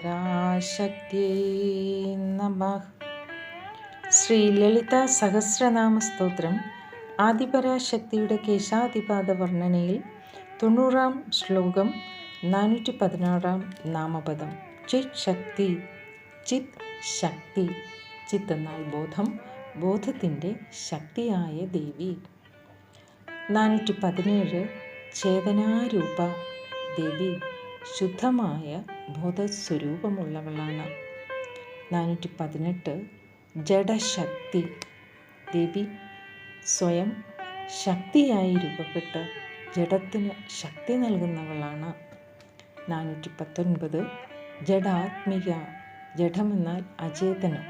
ആദിപരാശക്തിയേ നമഃ. ശ്രീ ലളിത സഹസ്രനാമ സ്തോത്രം ആദിപരാശക്തിയുടെ കേശാദിപാദ വർണ്ണനയിൽ 90-ാം ശ്ലോകം 416-ാം നാമപദം. ചിത് ശക്തി. ചിത് ശക്തി. ചിത്ത് എന്നാൽ ബോധം, ബോധത്തിൻ്റെ ശക്തിയായ ദേവി. 417 ചേതനാരൂപ ദേവി, ശുദ്ധമായ ബോധസ്വരൂപമുള്ളവളാണ്. 418 ജഡശക്തി ദേവി, സ്വയം ശക്തിയായി രൂപപ്പെട്ട് ജഡത്തിന് ശക്തി നൽകുന്നവളാണ്. 419 ജഡാത്മിക. ജഡമെന്നാൽ അചേതനം.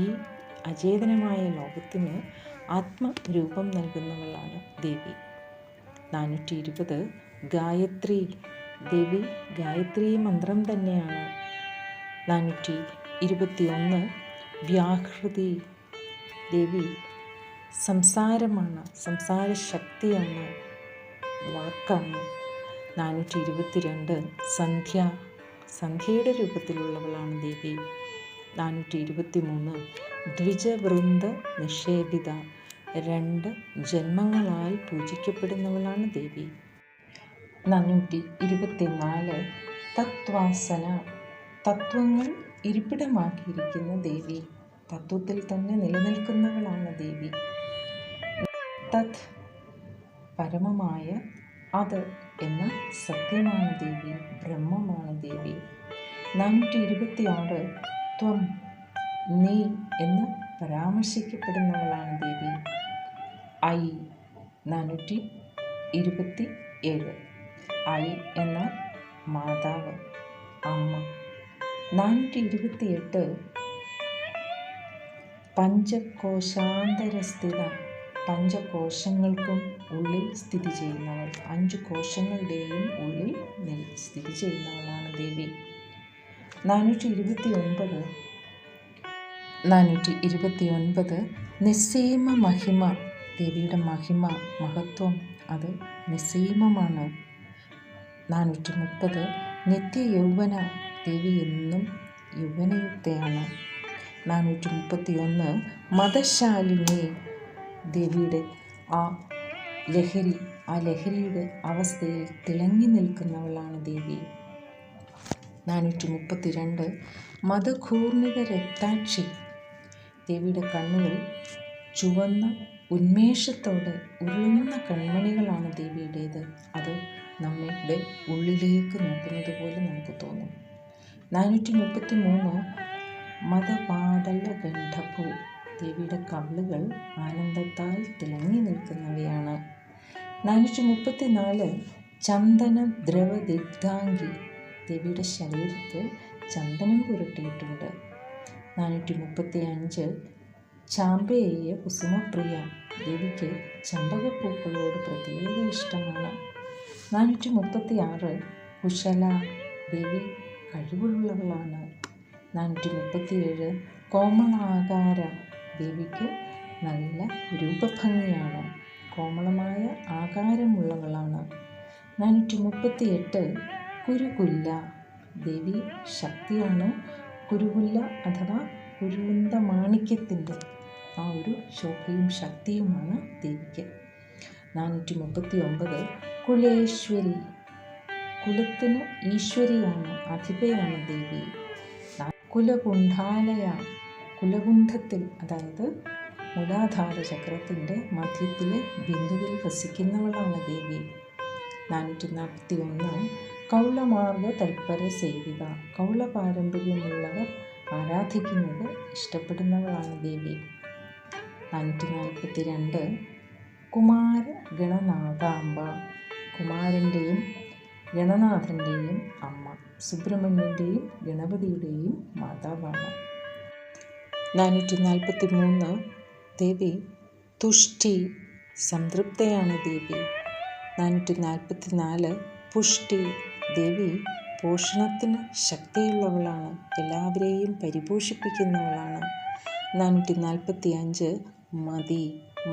ഈ അചേതനമായ ലോകത്തിന് ആത്മരൂപം നൽകുന്നവളാണ് ദേവി. 420 ഗായത്രി ദേവി, ഗായത്രി മന്ത്രം തന്നെയാണ്. 421 വ്യാഹൃതി ദേവി, സംസാരമാണ്, സംസാരശക്തിയാണ്, വാക്കാണ്. 422 സന്ധ്യ, സന്ധ്യയുടെ രൂപത്തിലുള്ളവളാണ് ദേവി. 423 ദ്വിജവൃന്ദ നിഷേവിത, 2 ജന്മങ്ങളാൽ പൂജിക്കപ്പെടുന്നവളാണ് ദേവി. 424 തത്വാസന, തത്വങ്ങൾ ഇരിപ്പിടമാക്കിയിരിക്കുന്ന ദേവി, തത്വത്തിൽ തന്നെ നിലനിൽക്കുന്നവളാണ് ദേവി. തത് പരമമായ, അത് എന്ന സത്യമാണ് ദേവി, ബ്രഹ്മമാണ് ദേവി. 426 ത്വം, നീ എന്ന് പരാമർശിക്കപ്പെടുന്നവളാണ് ദേവി. ഐ. 427 ഐ എന്നാൽ മാതാവ്, അമ്മ. 428 പഞ്ചകോശാന്തരസ്ഥിത, പഞ്ചകോശങ്ങൾക്കും ഉള്ളിൽ സ്ഥിതി ചെയ്യുന്നവൾ, 5 കോശങ്ങളുടെയും ഉള്ളിൽ സ്ഥിതി ചെയ്യുന്നവളാണ് ദേവി. 429 നിസ്സീമ മഹിമ, ദേവിയുടെ മഹിമ, മഹത്വം അത് നിസ്സീമമാണ്. 430 നിത്യയൗവന, ദേവി എന്നും യൗവനയുക്തയാണ്. 431 മതശാലിനി, ദേവിയുടെ ആ ലഹരി, ആ ലഹരിയുടെ അവസ്ഥയിൽ തിളങ്ങി നിൽക്കുന്നവളാണ് ദേവി. 432 മതഘൂർണിത രക്താക്ഷി, ദേവിയുടെ കണ്ണുകൾ ചുവന്ന ഉന്മേഷത്തോടെ ഉരുളുന്ന കൺമണികളാണ് ദേവിയുടേത്. അത് നമ്മുടെ ഉള്ളിലേക്ക് നോക്കുന്നത് പോലെ നമുക്ക് തോന്നും. 433 മതപാടല ഗണ്ഡഭൂ, ദേവിയുടെ കവിളുകൾ ആനന്ദത്താൽ തിളങ്ങി നിൽക്കുന്നവയാണ്. 434 ചന്ദന ദ്രവദിഗ്ധാംഗി, ദേവിയുടെ ശരീരത്തിൽ ചന്ദനം പുരട്ടിയിട്ടുണ്ട്. 435 ചാമ്പേയ കുസുമപ്രിയ, ദേവിക്ക് ചമ്പകപ്പൂക്കളോട് പ്രത്യേക ഇഷ്ടമാണ്. 436 കുശല, ദേവി കഴിവുള്ളവളാണ്. 437 കോമളാകാര, ദേവിക്ക് നല്ല രൂപഭംഗിയാണ്, കോമളമായ ആകാരമുള്ളവളാണ്. 438 കുരുകുല്ല, ദേവി ശക്തിയാണ്. കുരുകുല്ല അഥവാ കുരുന്ത മാണിക്യത്തിൻ്റെ ആ ഒരു ശോഭയും ശക്തിയുമാണ് ദേവിക്ക്. 439 കുലേശ്വരി, കുലത്തിന് ഈശ്വരിയാണ്, അധിപയാണ് ദേവി. കുലകുണ്ഠാലയ, കുലകുണ്ഠത്തിൽ അതായത് മൂലാധാര ചക്രത്തിൻ്റെ മധ്യത്തിലെ ബിന്ദുവിൽ വസിക്കുന്നവളാണ് ദേവി. 441 കൗളമാർഗ തൽപര സേവിത, കൗള പാരമ്പര്യമുള്ളവർ ആരാധിക്കുന്നത് ഇഷ്ടപ്പെടുന്നവളാണ് ദേവി. 442 കുമാര ഗണനാഥാംബ, കുമാരൻ്റെയും ഗണനാഥൻ്റെയും അമ്മ, സുബ്രഹ്മണ്യൻ്റെയും ഗണപതിയുടെയും മാതാവാണ്. 443 ദേവി തുഷ്ടി, സംതൃപ്തയാണ് ദേവി. 444 പുഷ്ടി, ദേവി പോഷണത്തിന് ശക്തിയുള്ളവളാണ്, എല്ലാവരെയും പരിപോഷിപ്പിക്കുന്നവളാണ്. 445 മതി,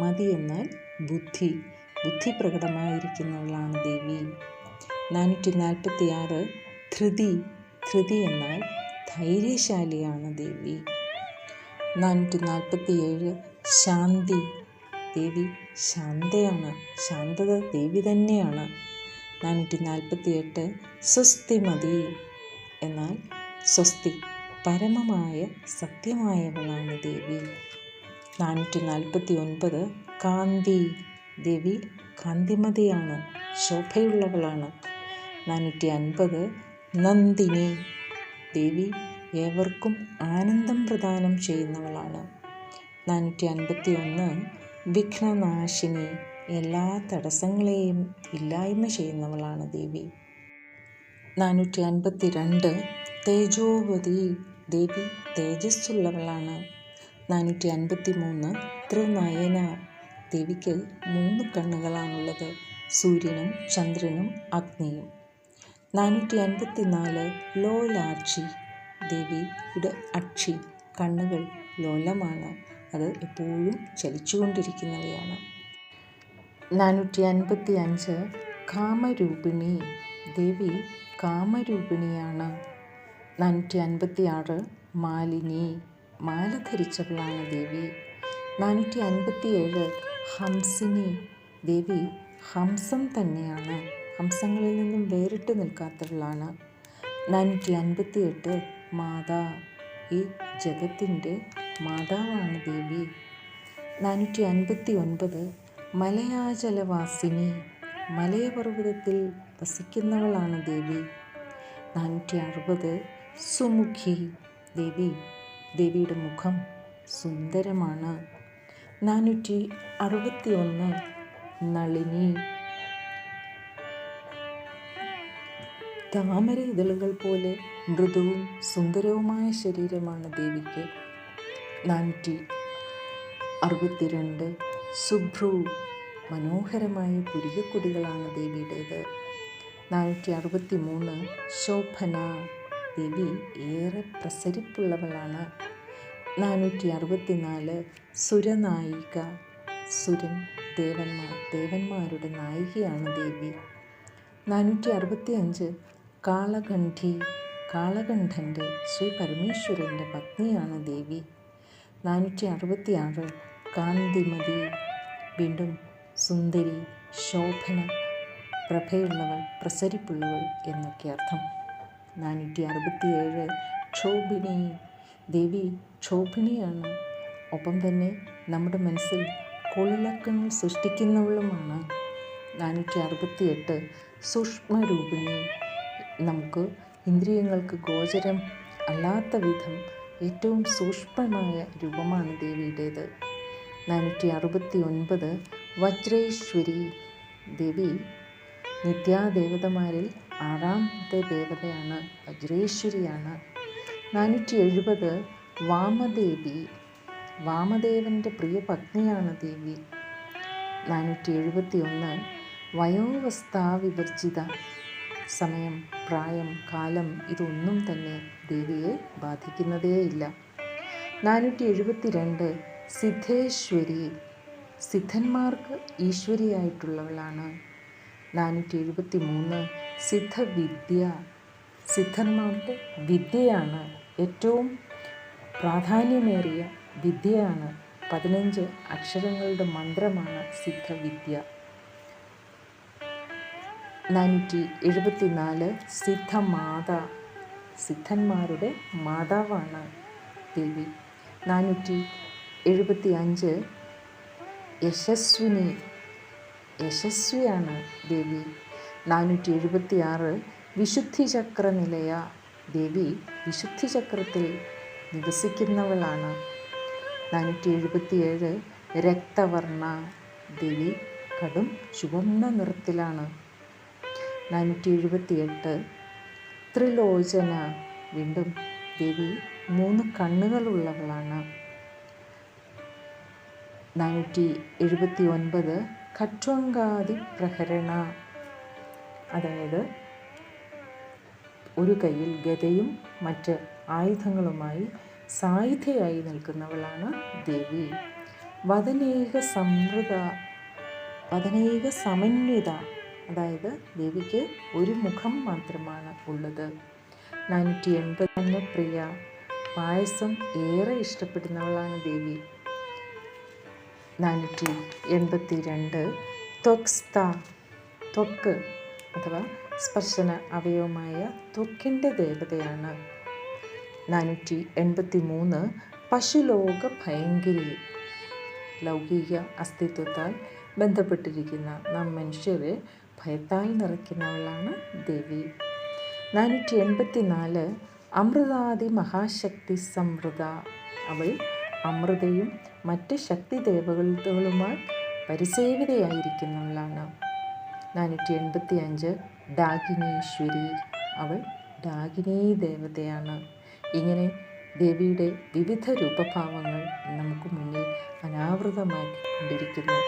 മതി എന്നാൽ ബുദ്ധി, ബുദ്ധി പ്രകടമായിരിക്കുന്നവളാണ് ദേവി. 446 ധൃതി, ധൃതി എന്നാൽ ധൈര്യശാലിയാണ് ദേവി. 447 ശാന്തി. ദേവി ശാന്തയാണ്, ശാന്തത ദേവി തന്നെയാണ്. 448 സ്വസ്തിമതി. എന്നാൽ സ്വസ്തി പരമമായ സത്യമായവളാണ് ദേവി. 449 കാന്തി. ദേവി കാന്തിമതിയാണ്, ശോഭയുള്ളവളാണ്. 450 നന്ദിനി. ദേവി ഏവർക്കും ആനന്ദം പ്രദാനം ചെയ്യുന്നവളാണ്. 451 വിഘ്നനാശിനി. എല്ലാ തടസ്സങ്ങളെയും ഇല്ലായ്മ ചെയ്യുന്നവളാണ് ദേവി. 452 തേജോവതി. ദേവി തേജസ്സുള്ളവളാണ്. 453 ത്രിനയന. ദേവിക്ക് 3 കണ്ണുകളാണുള്ളത്, സൂര്യനും ചന്ദ്രനും അഗ്നിയും. 454 ലോലാക്ഷി. ദേവിയുടെ അക്ഷി കണ്ണുകൾ ലോലമാണ്, അത് എപ്പോഴും ചലിച്ചുകൊണ്ടിരിക്കുന്നവയാണ്. 455 കാമരൂപിണി. ദേവി കാമരൂപിണിയാണ്. 456 മാലിനി. മാല ധരിച്ചവളാണ് ദേവി. 457 ഹംസിനി. ദേവി ഹംസം തന്നെയാണ്, ഹംസങ്ങളിൽ നിന്നും വേറിട്ട് നിൽക്കാത്തവളാണ്. 458 മാതാ. ഈ ജഗത്തിൻ്റെ മാതാവാണ് ദേവി. 459 മലയാചലവാസിനി. മലയപർവ്വതത്തിൽ വസിക്കുന്നവളാണ് ദേവി. 460 സുമുഖി. ദേവിയുടെ മുഖം സുന്ദരമാണ്. 461 നളിനി. താമര ഇതളുകൾ പോലെ മൃദുവും സുന്ദരവുമായ ശരീരമാണ് ദേവിക്ക്. 462 സുഭ്രു. മനോഹരമായ പുരികക്കൊടികളാണ് ദേവിയുടേത്. 463 ശോഭന. ദേവി ഏറെ പ്രസരിപ്പുള്ളവളാണ്. 464 സുരനായിക. സുരൻ ദേവന്മാരുടെ നായികയാണ് ദേവി. 465 കാളകണ്ഠി. കാളകണ്ഠൻ്റെ ശ്രീ പരമേശ്വരൻ്റെ പത്നിയാണ് ദേവി. 466 കാന്തിമതി. വീണ്ടും സുന്ദരി, ശോഭന, പ്രഭയുള്ളവൾ, പ്രസരിപ്പുള്ളവൾ എന്നൊക്കെ അർത്ഥം. 467 ക്ഷോഭിണി. ദേവി ക്ഷോഭിണിയാണ്, ഒപ്പം തന്നെ നമ്മുടെ മനസ്സിൽ കോളിളക്കങ്ങൾ സൃഷ്ടിക്കുന്നവളുമാണ്. 468 സൂക്ഷ്മരൂപിണി. നമുക്ക് ഇന്ദ്രിയങ്ങൾക്ക് ഗോചരം അല്ലാത്ത വിധം ഏറ്റവും സൂക്ഷ്മമായ രൂപമാണ് ദേവിയുടേത്. 469 വജ്രേശ്വരി. ദേവി നിത്യാദേവതമാരിൽ 6ാമത്തെ ദേവതയാണ്, വജ്രേശ്വരിയാണ്. 470 വാമദേവി. വാമദേവൻ്റെ പ്രിയ പത്നിയാണ് ദേവി. 471 വയോവസ്ഥാവിവർജിത. സമയം, പ്രായം, കാലം ഇതൊന്നും തന്നെ ദേവിയെ ബാധിക്കുന്നതേയില്ല. 472 സിദ്ധേശ്വരി. സിദ്ധന്മാർക്ക് ഈശ്വരിയായിട്ടുള്ളവളാണ്. 473 സിദ്ധവിദ്യ. സിദ്ധന്മാർക്ക് വിദ്യയാണ്, ഏറ്റവും പ്രാധാന്യമേറിയ വിദ്യയാണ്. 15 അക്ഷരങ്ങളുടെ മന്ത്രമാണ് സിദ്ധവിദ്യ. 474 സിദ്ധമാത. സിദ്ധന്മാരുടെ മാതാവാണ് ദേവി. 475 യശസ്വിനി. യശസ്വിയാണ് ദേവി. 476 വിശുദ്ധിചക്ര നിലയ. ദേവി വിശുദ്ധിചക്രത്തിൽ നിവസിക്കുന്നവളാണ്. 477 രക്തവർണ്ണ. ദേവി കടും ചുവന്ന നിറത്തിലാണ്. 478 ത്രിലോചന. വീണ്ടും ദേവി 3 കണ്ണുകളുള്ളവളാണ്. 479 ഖട്വങ്കാദി പ്രഹരണ. അതായത് ഒരു കയ്യിൽ ഗദയും മറ്റ് ആയുധങ്ങളുമായി സായുധയായി നിൽക്കുന്നവളാണ് ദേവി. വദനേക സംവൃത. വദനേക സമന്വിത. അതായത് ദേവിക്ക് ഒരു മുഖം മാത്രമാണ് ഉള്ളത്. 480 പ്രിയ, പായസം ഏറെ ഇഷ്ടപ്പെടുന്നവളാണ് ദേവി. 482 ത്വക്സ്ഥ, ത്വക്ക് അഥവാ സ്പർശന അവയവമായ ത്വക്കിൻ്റെ ദേവതയാണ്. 483 പശുലോക ഭയങ്കരി, ലൗകിക അസ്തിത്വത്താൽ ബന്ധപ്പെട്ടിരിക്കുന്ന നാം മനുഷ്യരെ ഭയത്താൽ നിറയ്ക്കുന്നവളാണ് ദേവി. 484 അമൃതാദി മഹാശക്തി സമൃദ്ധ, അവൾ അമൃതയും മറ്റ് ശക്തി ദേവതകളുമായി പരിസേവിതയായിരിക്കുന്നവളാണ്. 485 ഡാകിനീശ്വരി, അവൾ ഡാകിനീ ദേവതയാണ്. ഇങ്ങനെ ദേവിയുടെ വിവിധ രൂപഭാവങ്ങൾ നമുക്ക് മുന്നിൽ അനാവൃതമാക്കിക്കൊണ്ടിരിക്കുന്നു.